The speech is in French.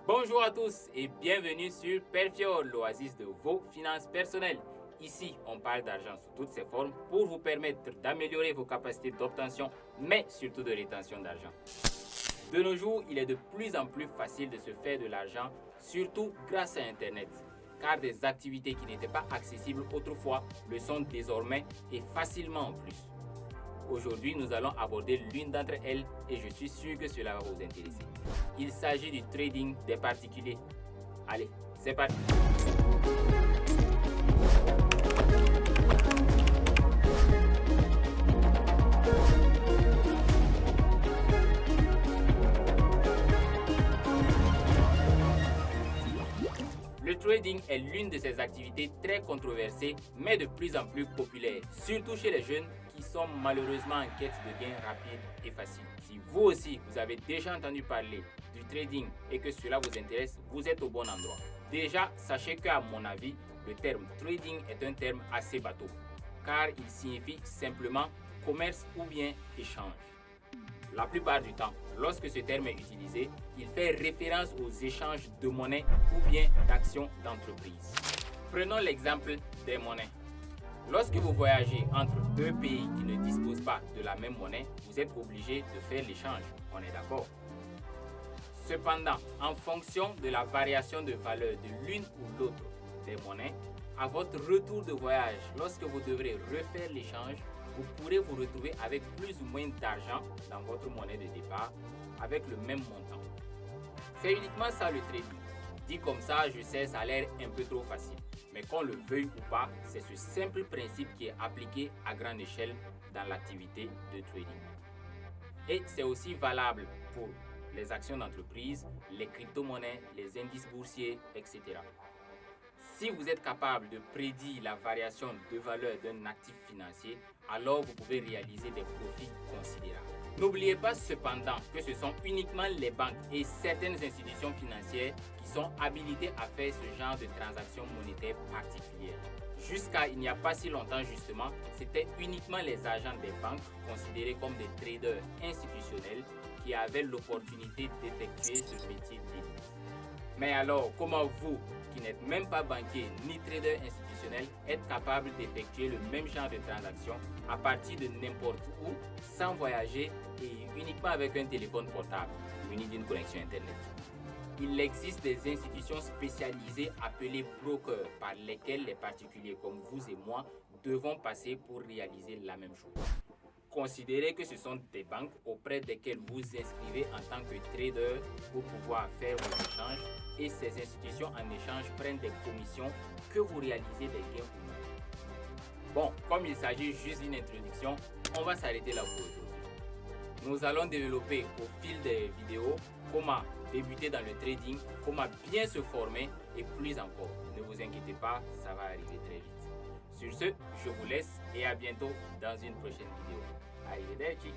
Bonjour à tous et bienvenue sur Perfior, l'oasis de vos finances personnelles. Ici, on parle d'argent sous toutes ses formes pour vous permettre d'améliorer vos capacités d'obtention, mais surtout de rétention d'argent. De nos jours, il est de plus en plus facile de se faire de l'argent, surtout grâce à Internet. Car des activités qui n'étaient pas accessibles autrefois le sont désormais et facilement en plus. Aujourd'hui, nous allons aborder l'une d'entre elles et je suis sûr que cela va vous intéresser. Il s'agit du trading des particuliers. Allez, c'est parti! Le trading est l'une de ces activités très controversées, mais de plus en plus populaire, surtout chez les jeunes qui sont malheureusement en quête de gains rapides et faciles. Si vous aussi, vous avez déjà entendu parler du trading et que cela vous intéresse, vous êtes au bon endroit. Déjà, sachez qu'à mon avis, le terme trading est un terme assez bateau, car il signifie simplement commerce ou bien échange. La plupart du temps, lorsque ce terme est utilisé, il fait référence aux échanges de monnaie ou bien d'actions d'entreprise. Prenons l'exemple des monnaies. Lorsque vous voyagez entre deux pays qui ne disposent pas de la même monnaie, vous êtes obligé de faire l'échange. On est d'accord? Cependant, en fonction de la variation de valeur de l'une ou l'autre des monnaies, à votre retour de voyage, lorsque vous devrez refaire l'échange, vous pourrez vous retrouver avec plus ou moins d'argent dans votre monnaie de départ avec le même montant. C'est uniquement ça le trading. Dit comme ça, je sais, ça a l'air un peu trop facile. Mais qu'on le veuille ou pas, c'est ce simple principe qui est appliqué à grande échelle dans l'activité de trading. Et c'est aussi valable pour les actions d'entreprise, les crypto-monnaies, les indices boursiers, etc. Si vous êtes capable de prédire la variation de valeur d'un actif financier, alors vous pouvez réaliser des profits considérables. N'oubliez pas cependant que ce sont uniquement les banques et certaines institutions financières qui sont habilitées à faire ce genre de transactions monétaires particulières. Jusqu'à il n'y a pas si longtemps justement, c'était uniquement les agents des banques considérés comme des traders institutionnels qui avaient l'opportunité d'effectuer ce métier d'élite. Mais alors, comment vous, qui n'êtes même pas banquier ni trader institutionnel, êtes capable d'effectuer le même genre de transaction à partir de n'importe où, sans voyager et uniquement avec un téléphone portable muni d'une connexion Internet? Il existe des institutions spécialisées appelées brokers par lesquelles les particuliers comme vous et moi devons passer pour réaliser la même chose. Considérez que ce sont des banques auprès desquelles vous inscrivez en tant que trader pour pouvoir faire vos échanges et ces institutions en échange prennent des commissions que vous réalisez des gains ou non. Bon, comme il s'agit juste d'une introduction, on va s'arrêter là pour aujourd'hui. Nous allons développer au fil des vidéos comment débuter dans le trading, comment bien se former et plus encore. Ne vous inquiétez pas, ça va arriver très vite. Sur ce, je vous laisse et à bientôt dans une prochaine vidéo. Arrivederci.